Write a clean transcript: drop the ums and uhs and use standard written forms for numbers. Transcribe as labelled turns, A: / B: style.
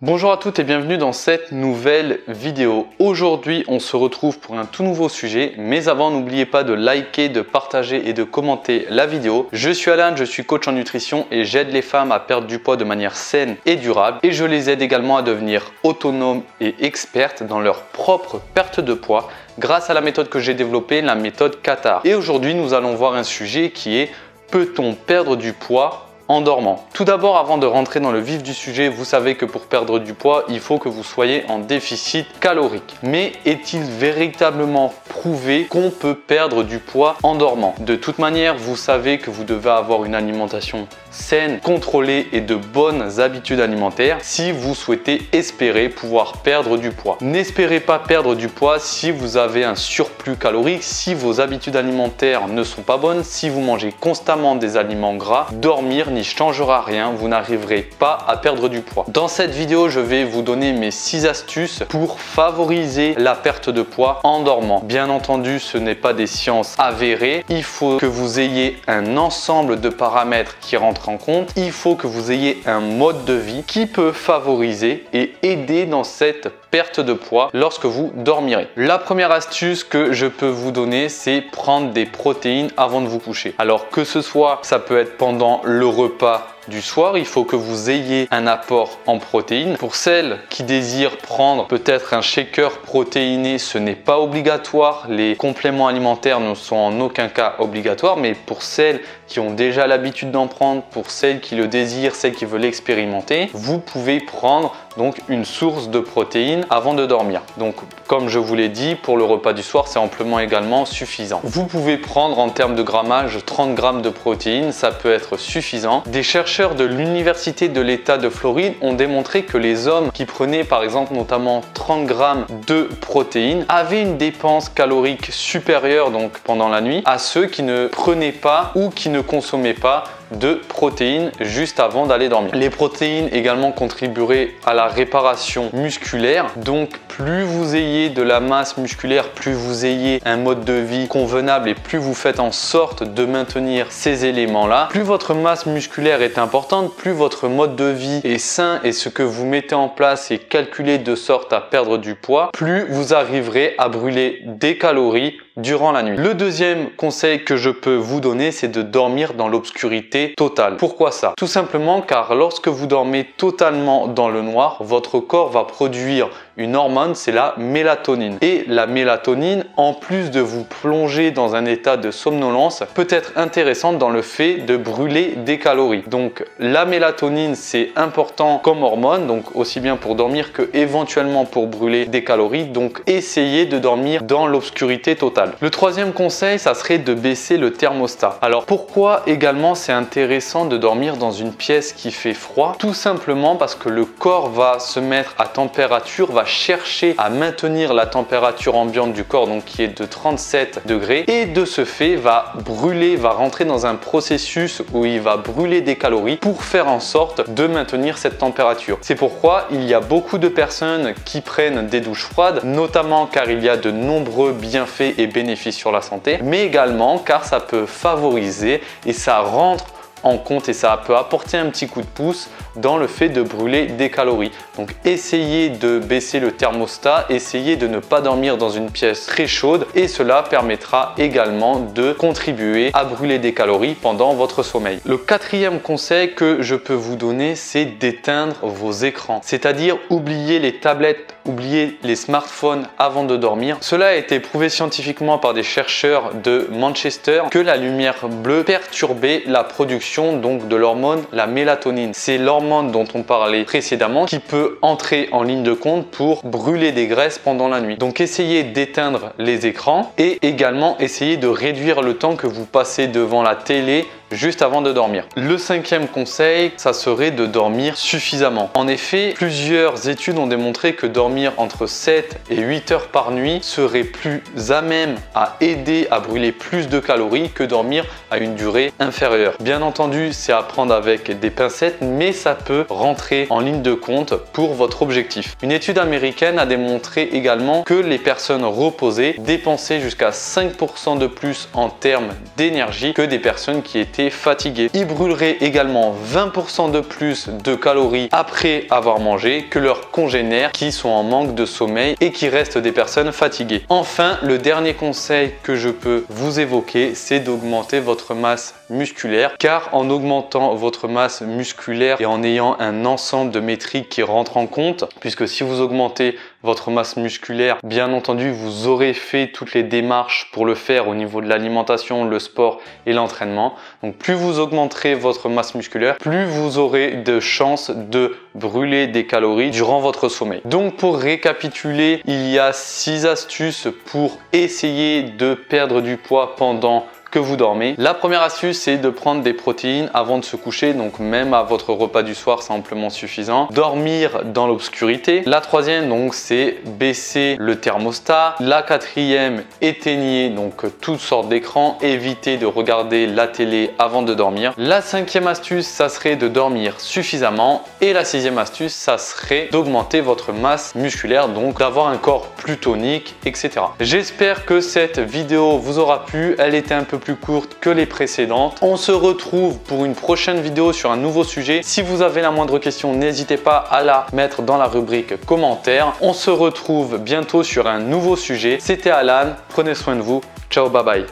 A: Bonjour à toutes et bienvenue dans cette nouvelle vidéo. Aujourd'hui, on se retrouve pour un tout nouveau sujet, mais avant, n'oubliez pas de liker, de partager et de commenter la vidéo. Je suis Alan, je suis coach en nutrition et j'aide les femmes à perdre du poids de manière saine et durable et je les aide également à devenir autonomes et expertes dans leur propre perte de poids grâce à la méthode que j'ai développée, la méthode Qatar. Et aujourd'hui, nous allons voir un sujet qui est: peut-on perdre du poids en dormant? Tout d'abord, avant de rentrer dans le vif du sujet, vous savez que pour perdre du poids, il faut que vous soyez en déficit calorique. Mais est-il véritablement prouvé qu'on peut perdre du poids en dormant? De toute manière, vous savez que vous devez avoir une alimentation saine, contrôlée et de bonnes habitudes alimentaires si vous souhaitez espérer pouvoir perdre du poids. N'espérez pas perdre du poids si vous avez un surplus calorique, si vos habitudes alimentaires ne sont pas bonnes, si vous mangez constamment des aliments gras. Dormir n'y changera rien, vous n'arriverez pas à perdre du poids. Dans cette vidéo, je vais vous donner mes 6 astuces pour favoriser la perte de poids en dormant. Bien entendu, ce n'est pas des sciences avérées. Il faut que vous ayez un ensemble de paramètres qui rentrent en compte. Il faut que vous ayez un mode de vie qui peut favoriser et aider dans cette perte de poids lorsque vous dormirez. La première astuce que je peux vous donner, c'est prendre des protéines avant de vous coucher. Alors que ce soit, ça peut être pendant le repas du soir, il faut que vous ayez un apport en protéines. Pour celles qui désirent prendre peut-être un shaker protéiné, ce n'est pas obligatoire. Les compléments alimentaires ne sont en aucun cas obligatoires, mais pour celles qui ont déjà l'habitude d'en prendre, pour celles qui le désirent, celles qui veulent expérimenter, vous pouvez prendre donc une source de protéines avant de dormir. Donc comme je vous l'ai dit, pour le repas du soir, c'est amplement également suffisant. Vous pouvez prendre en termes de grammage 30 grammes de protéines, ça peut être suffisant. Des chercheurs de l'université de l'État de Floride ont démontré que les hommes qui prenaient par exemple notamment 30 grammes de protéines avaient une dépense calorique supérieure donc pendant la nuit à ceux qui ne prenaient pas ou qui ne consommaient pas de protéines juste avant d'aller dormir. Les protéines également contribueraient à la réparation musculaire, donc plus vous ayez de la masse musculaire, plus vous ayez un mode de vie convenable et plus vous faites en sorte de maintenir ces éléments-là, plus votre masse musculaire est importante, plus votre mode de vie est sain et ce que vous mettez en place est calculé de sorte à perdre du poids, plus vous arriverez à brûler des calories durant la nuit. Le deuxième conseil que je peux vous donner, c'est de dormir dans l'obscurité totale. Pourquoi ça? Tout simplement car lorsque vous dormez totalement dans le noir, votre corps va produire une hormone, c'est la mélatonine. Et la mélatonine, en plus de vous plonger dans un état de somnolence, peut être intéressante dans le fait de brûler des calories. Donc la mélatonine, c'est important comme hormone, donc aussi bien pour dormir que éventuellement pour brûler des calories. Donc essayez de dormir dans l'obscurité totale. Le troisième conseil, ça serait de baisser le thermostat. Alors pourquoi également c'est intéressant de dormir dans une pièce qui fait froid? Tout simplement parce que le corps va se mettre à température, va chercher à maintenir la température ambiante du corps, donc qui est de 37 degrés, et de ce fait va brûler, va rentrer dans un processus où il va brûler des calories pour faire en sorte de maintenir cette température. C'est pourquoi il y a beaucoup de personnes qui prennent des douches froides, notamment car il y a de nombreux bienfaits et bénéfices sur la santé, mais également car ça peut favoriser et ça rentre en compte et ça peut apporter un petit coup de pouce dans le fait de brûler des calories. Donc essayez de baisser le thermostat, essayez de ne pas dormir dans une pièce très chaude et cela permettra également de contribuer à brûler des calories pendant votre sommeil. Le quatrième conseil que je peux vous donner, c'est d'éteindre vos écrans, c'est-à-dire oublier les tablettes, oublier les smartphones avant de dormir. Cela a été prouvé scientifiquement par des chercheurs de Manchester que la lumière bleue perturbait la production donc de l'hormone la mélatonine. C'est l'hormone dont on parlait précédemment qui peut entrer en ligne de compte pour brûler des graisses pendant la nuit. Donc essayez d'éteindre les écrans et également essayez de réduire le temps que vous passez devant la télé juste avant de dormir. Le cinquième conseil, ça serait de dormir suffisamment. En effet, plusieurs études ont démontré que dormir entre 7 et 8 heures par nuit serait plus à même à aider à brûler plus de calories que dormir à une durée inférieure. Bien entendu, c'est à prendre avec des pincettes, mais ça peut rentrer en ligne de compte pour votre objectif. Une étude américaine a démontré également que les personnes reposées dépensaient jusqu'à 5% de plus en termes d'énergie que des personnes qui étaient étaient fatigués. Ils brûleraient également 20% de plus de calories après avoir mangé que leurs congénères qui sont en manque de sommeil et qui restent des personnes fatiguées. Enfin, le dernier conseil que je peux vous évoquer, c'est d'augmenter votre masse musculaire, car en augmentant votre masse musculaire et en ayant un ensemble de métriques qui rentrent en compte, puisque si vous augmentez votre masse musculaire, bien entendu, vous aurez fait toutes les démarches pour le faire au niveau de l'alimentation, le sport et l'entraînement. Donc plus vous augmenterez votre masse musculaire, plus vous aurez de chances de brûler des calories durant votre sommeil. Donc pour récapituler, il y a 6 astuces pour essayer de perdre du poids pendant que vous dormez. La première astuce, c'est de prendre des protéines avant de se coucher, donc même à votre repas du soir, c'est amplement suffisant. Dormir dans l'obscurité. La troisième, donc, c'est baisser le thermostat. La quatrième, éteignez donc toutes sortes d'écrans. Évitez de regarder la télé avant de dormir. La cinquième astuce, ça serait de dormir suffisamment. Et la sixième astuce, ça serait d'augmenter votre masse musculaire, donc d'avoir un corps plus tonique, etc. J'espère que cette vidéo vous aura plu. Elle était un peu plus courte que les précédentes. On se retrouve pour une prochaine vidéo sur un nouveau sujet. Si vous avez la moindre question, n'hésitez pas à la mettre dans la rubrique commentaires. On se retrouve bientôt sur un nouveau sujet. C'était Alan, prenez soin de vous. Ciao, bye bye.